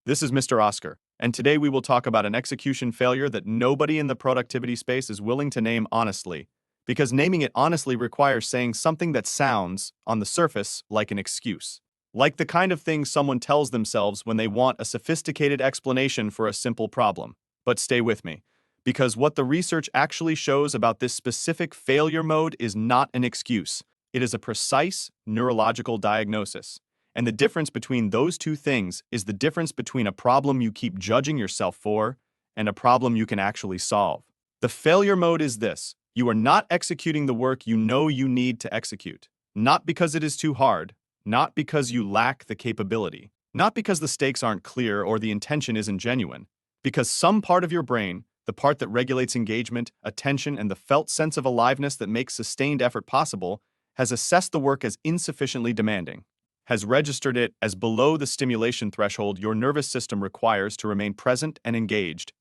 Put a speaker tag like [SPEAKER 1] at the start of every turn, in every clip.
[SPEAKER 1] This is Mr. Oscar, and today we will talk about an execution failure that nobody in the productivity space is willing to name honestly, because naming it honestly requires saying something that sounds, on the surface, like an excuse. Like the kind of thing someone tells themselves when they want a sophisticated explanation for a simple problem. But stay with me, because what the research actually shows about this specific failure mode is not an excuse. It is a precise neurological diagnosis. And the difference between those two things is the difference between a problem you keep judging yourself for and a problem you can actually solve. The failure mode is this: you are not executing the work you know you need to execute. Not because it is too hard, not because you lack the capability, not because the stakes aren't clear or the intention isn't genuine, because some part of your brain, the part that regulates engagement, attention, and the felt sense of aliveness that makes sustained effort possible, has assessed the work as insufficiently demanding, has registered it as below the stimulation threshold your nervous system requires to remain present and engaged,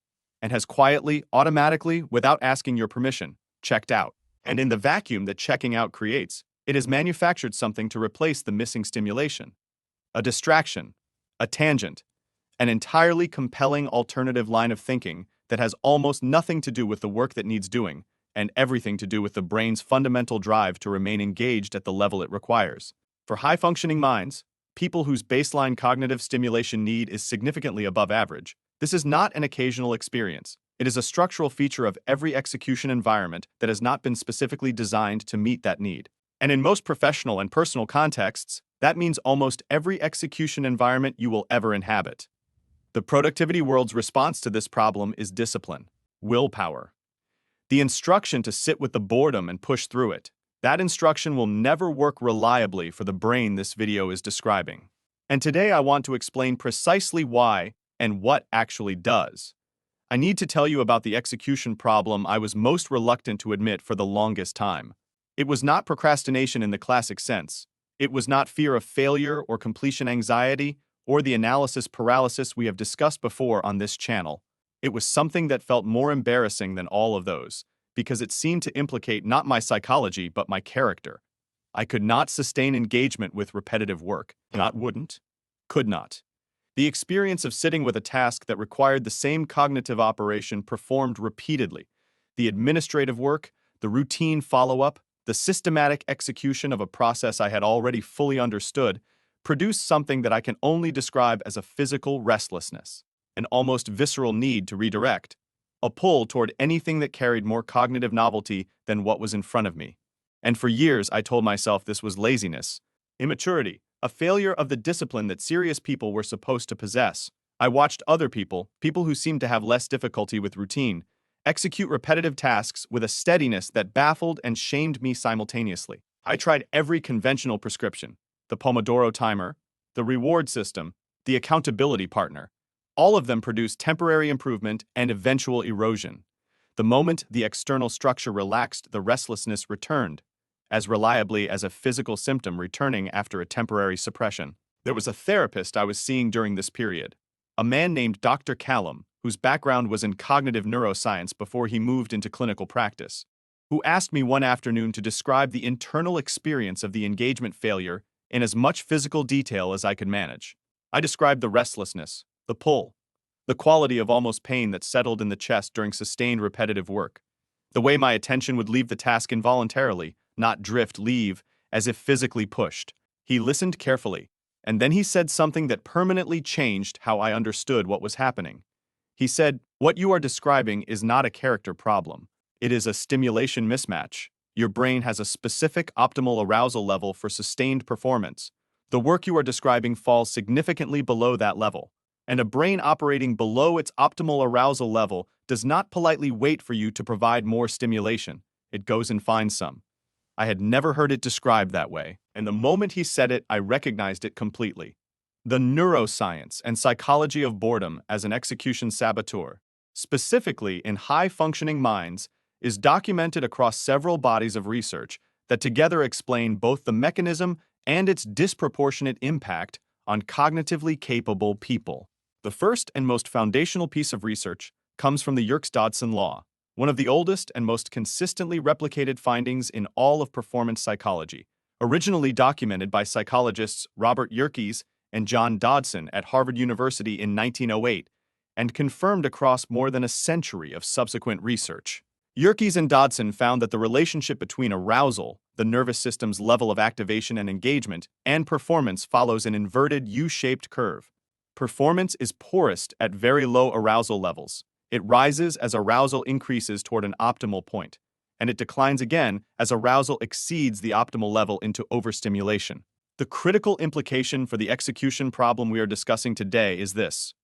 [SPEAKER 1] and has quietly, automatically, without asking your permission, checked out. And in the vacuum that checking out creates, it has manufactured something to replace the missing stimulation. A distraction, a tangent, an entirely compelling alternative line of thinking that has almost nothing to do with the work that needs doing, and everything to do with the brain's fundamental drive to remain engaged at the level it requires. For high-functioning minds, people whose baseline cognitive stimulation need is significantly above average, this is not an occasional experience. It is a structural feature of every execution environment that has not been specifically designed to meet that need. And in most professional and personal contexts, that means almost every execution environment you will ever inhabit. The productivity world's response to this problem is discipline, willpower, the instruction to sit with the boredom and push through it. That instruction will never work reliably for the brain this video is describing. And today I want to explain precisely why and what actually does. I need to tell you about the execution problem I was most reluctant to admit for the longest time. It was not procrastination in the classic sense. It was not fear of failure or completion anxiety or the analysis paralysis we have discussed before on this channel. It was something that felt more embarrassing than all of those, because it seemed to implicate not my psychology but my character. I could not sustain engagement with repetitive work. Could not. The experience of sitting with a task that required the same cognitive operation performed repeatedly, the administrative work, the routine follow-up, the systematic execution of a process I had already fully understood, produced something that I can only describe as a physical restlessness, an almost visceral need to redirect, a pull toward anything that carried more cognitive novelty than what was in front of me. And for years I told myself this was laziness, immaturity, a failure of the discipline that serious people were supposed to possess. I watched other people who seemed to have less difficulty with routine, execute repetitive tasks with a steadiness that baffled and shamed me simultaneously. I tried every conventional prescription: the Pomodoro timer, the reward system, the accountability partner. All of them produced temporary improvement and eventual erosion. The moment the external structure relaxed, the restlessness returned, as reliably as a physical symptom returning after a temporary suppression. There was a therapist I was seeing during this period, a man named Dr. Callum, whose background was in cognitive neuroscience before he moved into clinical practice, who asked me one afternoon to describe the internal experience of the engagement failure in as much physical detail as I could manage. I described the restlessness, the pull, the quality of almost pain that settled in the chest during sustained repetitive work, the way my attention would leave the task involuntarily, not leave, as if physically pushed. He listened carefully, and then he said something that permanently changed how I understood what was happening. He said, "What you are describing is not a character problem. It is a stimulation mismatch. Your brain has a specific optimal arousal level for sustained performance. The work you are describing falls significantly below that level. And a brain operating below its optimal arousal level does not politely wait for you to provide more stimulation. It goes and finds some." I had never heard it described that way, and the moment he said it, I recognized it completely. The neuroscience and psychology of boredom as an execution saboteur, specifically in high-functioning minds, is documented across several bodies of research that together explain both the mechanism and its disproportionate impact on cognitively capable people. The first and most foundational piece of research comes from the Yerkes-Dodson Law, one of the oldest and most consistently replicated findings in all of performance psychology, originally documented by psychologists Robert Yerkes and John Dodson at Harvard University in 1908, and confirmed across more than a century of subsequent research. Yerkes and Dodson found that the relationship between arousal, the nervous system's level of activation and engagement, and performance follows an inverted U-shaped curve. Performance is poorest at very low arousal levels. It rises as arousal increases toward an optimal point, and it declines again as arousal exceeds the optimal level into overstimulation. The critical implication for the execution problem we are discussing today is this.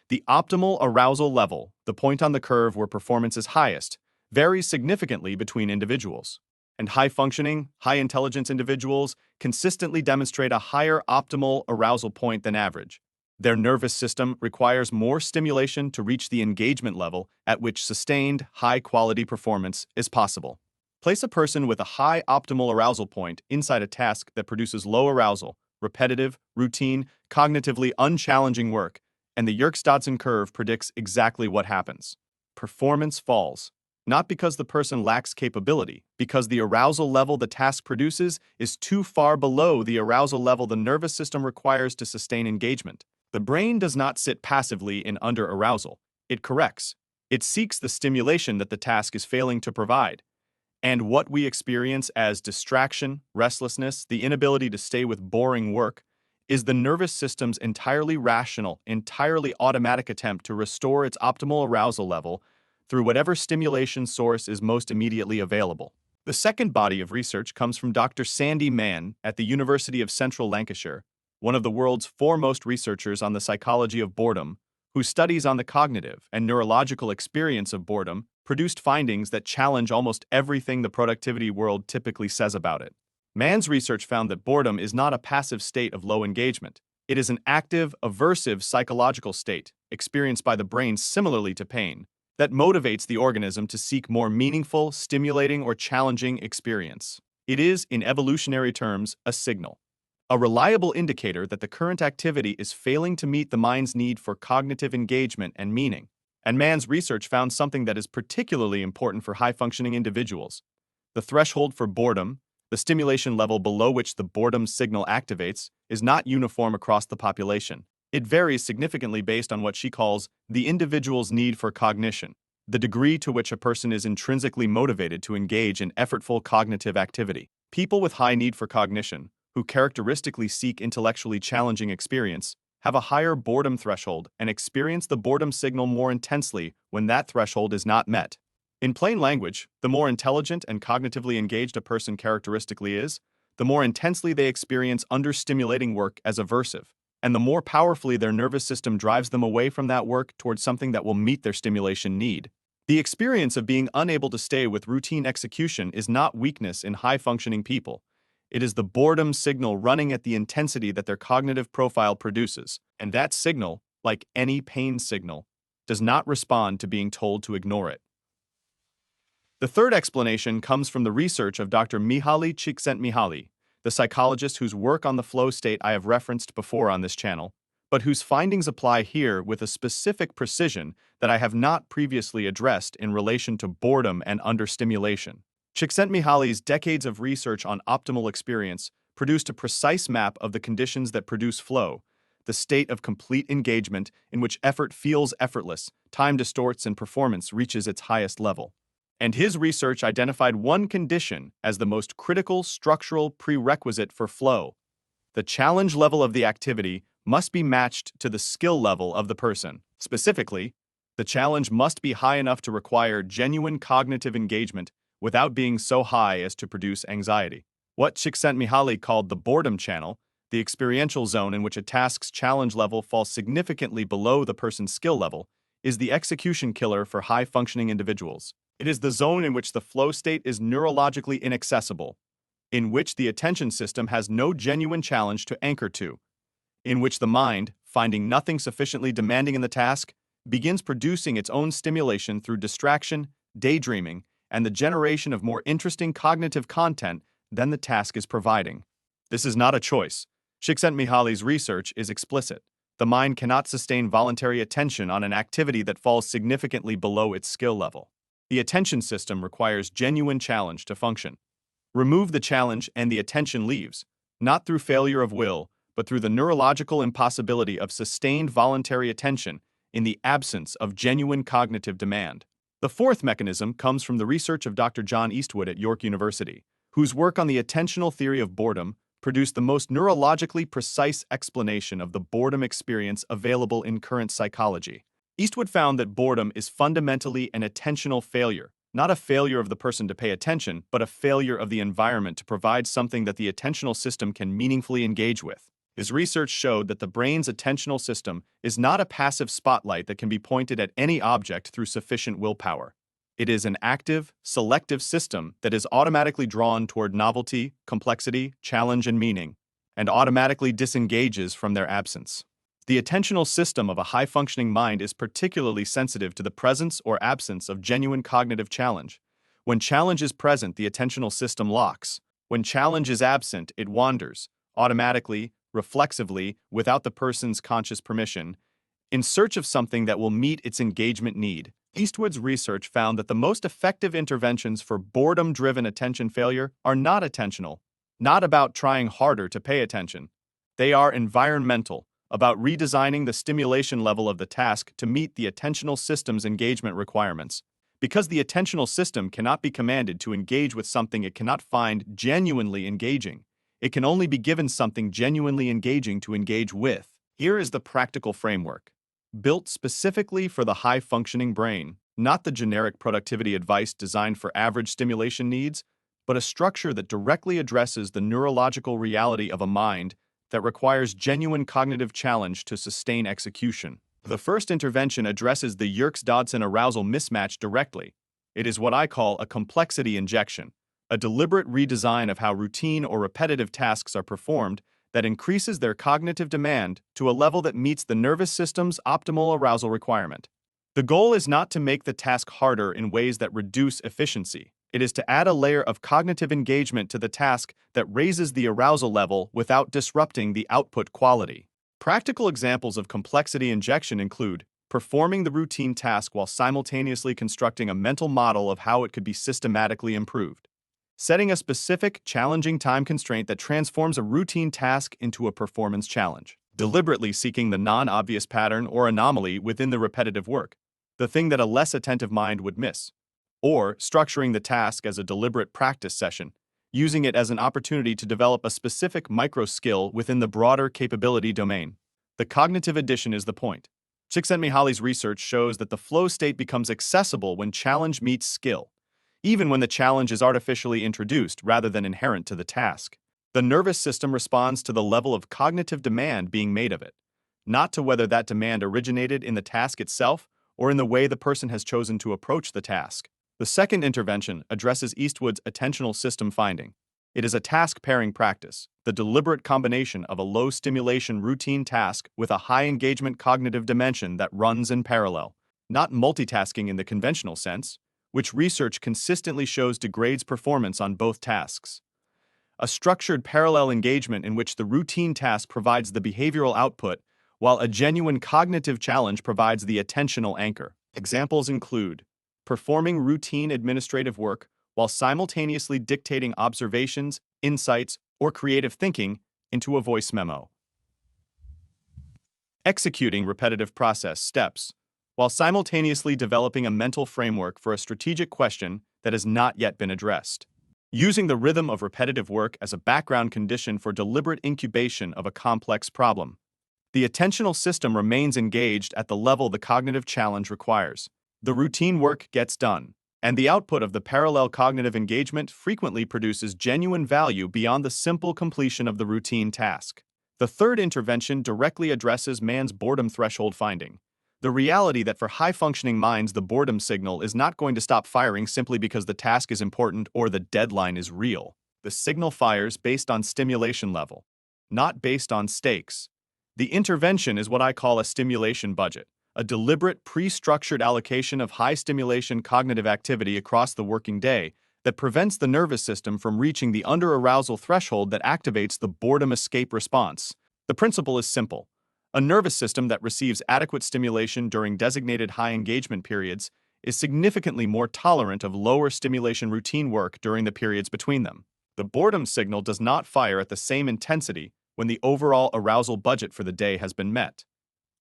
[SPEAKER 1] The optimal arousal level, the point on the curve where performance is highest, varies significantly between individuals. And high-functioning, high-intelligence individuals consistently demonstrate a higher optimal arousal point than average. Their nervous system requires more stimulation to reach the engagement level at which sustained, high-quality performance is possible. Place a person with a high optimal arousal point inside a task that produces low arousal, repetitive, routine, cognitively unchallenging work, and the Yerkes-Dodson curve predicts exactly what happens. Performance falls. Not because the person lacks capability, because the arousal level the task produces is too far below the arousal level the nervous system requires to sustain engagement. The brain does not sit passively in under-arousal. It corrects. It seeks the stimulation that the task is failing to provide. And what we experience as distraction, restlessness, the inability to stay with boring work, is the nervous system's entirely rational, entirely automatic attempt to restore its optimal arousal level through whatever stimulation source is most immediately available. The second body of research comes from Dr. Sandi Mann at the University of Central Lancashire, one of the world's foremost researchers on the psychology of boredom, whose studies on the cognitive and neurological experience of boredom produced findings that challenge almost everything the productivity world typically says about it. Mann's research found that boredom is not a passive state of low engagement. It is an active, aversive psychological state, experienced by the brain similarly to pain, that motivates the organism to seek more meaningful, stimulating, or challenging experience. It is, in evolutionary terms, a signal, a reliable indicator that the current activity is failing to meet the mind's need for cognitive engagement and meaning. And Mann's research found something that is particularly important for high-functioning individuals. The threshold for boredom, the stimulation level below which the boredom signal activates, is not uniform across the population. It varies significantly based on what she calls the individual's need for cognition, the degree to which a person is intrinsically motivated to engage in effortful cognitive activity. People with high need for cognition, who characteristically seek intellectually challenging experience, have a higher boredom threshold and experience the boredom signal more intensely when that threshold is not met. In plain language, the more intelligent and cognitively engaged a person characteristically is, the more intensely they experience under-stimulating work as aversive, and the more powerfully their nervous system drives them away from that work towards something that will meet their stimulation need. The experience of being unable to stay with routine execution is not weakness in high-functioning people. It is the boredom signal running at the intensity that their cognitive profile produces, and that signal, like any pain signal, does not respond to being told to ignore it. The third explanation comes from the research of Dr. Mihaly Csikszentmihalyi, the psychologist whose work on the flow state I have referenced before on this channel, but whose findings apply here with a specific precision that I have not previously addressed in relation to boredom and understimulation. Csikszentmihalyi's decades of research on optimal experience produced a precise map of the conditions that produce flow, the state of complete engagement in which effort feels effortless, time distorts, and performance reaches its highest level. And his research identified one condition as the most critical structural prerequisite for flow. The challenge level of the activity must be matched to the skill level of the person. Specifically, the challenge must be high enough to require genuine cognitive engagement without being so high as to produce anxiety. What Csikszentmihalyi called the boredom channel, the experiential zone in which a task's challenge level falls significantly below the person's skill level, is the execution killer for high-functioning individuals. It is the zone in which the flow state is neurologically inaccessible, in which the attention system has no genuine challenge to anchor to, in which the mind, finding nothing sufficiently demanding in the task, begins producing its own stimulation through distraction, daydreaming, and the generation of more interesting cognitive content than the task is providing. This is not a choice. Csikszentmihalyi's research is explicit. The mind cannot sustain voluntary attention on an activity that falls significantly below its skill level. The attention system requires genuine challenge to function. Remove the challenge and the attention leaves, not through failure of will, but through the neurological impossibility of sustained voluntary attention in the absence of genuine cognitive demand. The fourth mechanism comes from the research of Dr. John Eastwood at York University, whose work on the attentional theory of boredom produced the most neurologically precise explanation of the boredom experience available in current psychology. Eastwood found that boredom is fundamentally an attentional failure, not a failure of the person to pay attention, but a failure of the environment to provide something that the attentional system can meaningfully engage with. His research showed that the brain's attentional system is not a passive spotlight that can be pointed at any object through sufficient willpower. It is an active, selective system that is automatically drawn toward novelty, complexity, challenge, and meaning, and automatically disengages from their absence. The attentional system of a high-functioning mind is particularly sensitive to the presence or absence of genuine cognitive challenge. When challenge is present, the attentional system locks. When challenge is absent, it wanders, automatically, reflexively, without the person's conscious permission, in search of something that will meet its engagement need. Eastwood's research found that the most effective interventions for boredom-driven attention failure are not attentional, not about trying harder to pay attention. They are environmental, about redesigning the stimulation level of the task to meet the attentional system's engagement requirements. Because the attentional system cannot be commanded to engage with something it cannot find genuinely engaging, it can only be given something genuinely engaging to engage with. Here is the practical framework, built specifically for the high-functioning brain, not the generic productivity advice designed for average stimulation needs, but a structure that directly addresses the neurological reality of a mind that requires genuine cognitive challenge to sustain execution. The first intervention addresses the Yerkes-Dodson arousal mismatch directly. It is what I call a complexity injection, a deliberate redesign of how routine or repetitive tasks are performed that increases their cognitive demand to a level that meets the nervous system's optimal arousal requirement. The goal is not to make the task harder in ways that reduce efficiency. It is to add a layer of cognitive engagement to the task that raises the arousal level without disrupting the output quality. Practical examples of complexity injection include performing the routine task while simultaneously constructing a mental model of how it could be systematically improved, setting a specific, challenging time constraint that transforms a routine task into a performance challenge, deliberately seeking the non-obvious pattern or anomaly within the repetitive work, the thing that a less attentive mind would miss, or structuring the task as a deliberate practice session, using it as an opportunity to develop a specific micro-skill within the broader capability domain. The cognitive addition is the point. Csikszentmihalyi's research shows that the flow state becomes accessible when challenge meets skill, even when the challenge is artificially introduced rather than inherent to the task. The nervous system responds to the level of cognitive demand being made of it, not to whether that demand originated in the task itself or in the way the person has chosen to approach the task. The second intervention addresses Eastwood's attentional system finding. It is a task pairing practice, the deliberate combination of a low-stimulation routine task with a high-engagement cognitive dimension that runs in parallel, not multitasking in the conventional sense, which research consistently shows degrades performance on both tasks. A structured parallel engagement in which the routine task provides the behavioral output, while a genuine cognitive challenge provides the attentional anchor. Examples include performing routine administrative work while simultaneously dictating observations, insights, or creative thinking into a voice memo. Executing repetitive process steps while simultaneously developing a mental framework for a strategic question that has not yet been addressed. Using the rhythm of repetitive work as a background condition for deliberate incubation of a complex problem. The attentional system remains engaged at the level the cognitive challenge requires. The routine work gets done, and the output of the parallel cognitive engagement frequently produces genuine value beyond the simple completion of the routine task. The third intervention directly addresses man's boredom threshold finding. The reality that for high-functioning minds the boredom signal is not going to stop firing simply because the task is important or the deadline is real. The signal fires based on stimulation level, not based on stakes. The intervention is what I call a stimulation budget, a deliberate, pre-structured allocation of high-stimulation cognitive activity across the working day that prevents the nervous system from reaching the under-arousal threshold that activates the boredom escape response. The principle is simple. A nervous system that receives adequate stimulation during designated high-engagement periods is significantly more tolerant of lower stimulation routine work during the periods between them. The boredom signal does not fire at the same intensity when the overall arousal budget for the day has been met.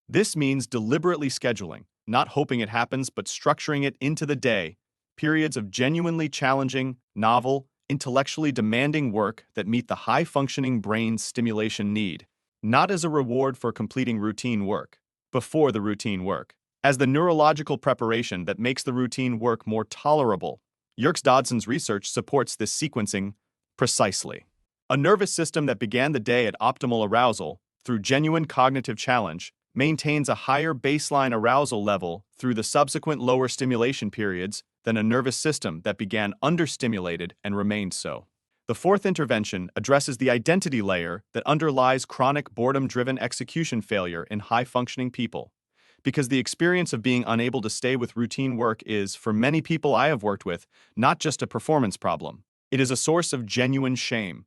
[SPEAKER 1] This means deliberately scheduling, not hoping it happens but structuring it into the day, periods of genuinely challenging, novel, intellectually demanding work that meet the high-functioning brain's stimulation need, not as a reward for completing routine work, before the routine work, as the neurological preparation that makes the routine work more tolerable. Yerkes-Dodson's research supports this sequencing precisely. A nervous system that began the day at optimal arousal, through genuine cognitive challenge, maintains a higher baseline arousal level through the subsequent lower stimulation periods than a nervous system that began understimulated and remained so. The fourth intervention addresses the identity layer that underlies chronic boredom-driven execution failure in high-functioning people. Because the experience of being unable to stay with routine work is, for many people I have worked with, not just a performance problem. It is a source of genuine shame.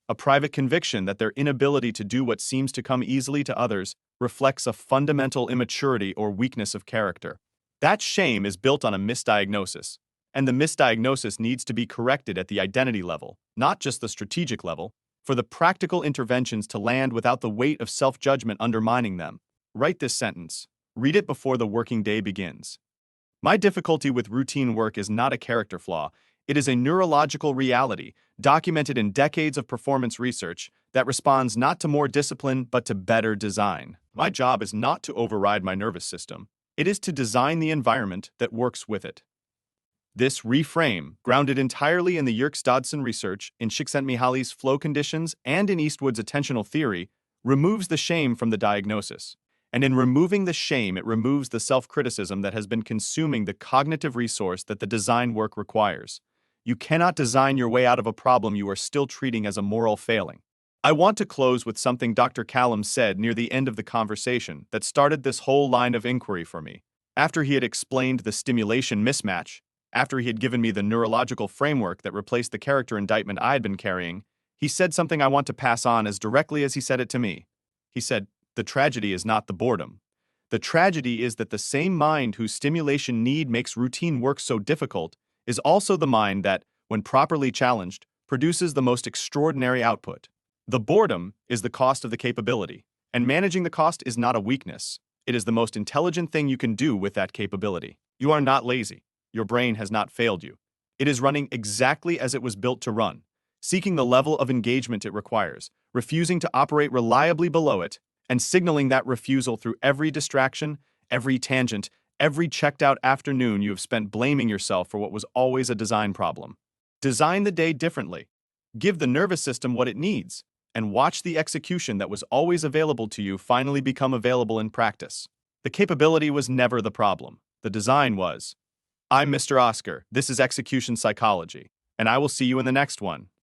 [SPEAKER 1] A private conviction that their inability to do what seems to come easily to others reflects a fundamental immaturity or weakness of character. That shame is built on a misdiagnosis, and the misdiagnosis needs to be corrected at the identity level, not just the strategic level, for the practical interventions to land without the weight of self-judgment undermining them. Write this sentence. Read it before the working day begins. My difficulty with routine work is not a character flaw. It is a neurological reality, documented in decades of performance research, that responds not to more discipline but to better design. My job is not to override my nervous system. It is to design the environment that works with it. This reframe, grounded entirely in the Yerkes-Dodson research, in Csikszentmihalyi's flow conditions, and in Eastwood's attentional theory, removes the shame from the diagnosis. And in removing the shame, it removes the self-criticism that has been consuming the cognitive resource that the design work requires. You cannot design your way out of a problem you are still treating as a moral failing. I want to close with something Dr. Callum said near the end of the conversation that started this whole line of inquiry for me. After he had explained the stimulation mismatch, after he had given me the neurological framework that replaced the character indictment I had been carrying, he said something I want to pass on as directly as he said it to me. He said, "The tragedy is not the boredom. The tragedy is that the same mind whose stimulation need makes routine work so difficult is also the mind that, when properly challenged, produces the most extraordinary output. The boredom is the cost of the capability, and managing the cost is not a weakness. It is the most intelligent thing you can do with that capability. You are not lazy. Your brain has not failed you. It is running exactly as it was built to run, seeking the level of engagement it requires, refusing to operate reliably below it, and signaling that refusal through every distraction, every tangent, every checked-out afternoon you have spent blaming yourself for what was always a design problem. Design the day differently. Give the nervous system what it needs, and watch the execution that was always available to you finally become available in practice. The capability was never the problem. The design was. I'm Mr. Oscar. This is Execution Psychology, and I will see you in the next one.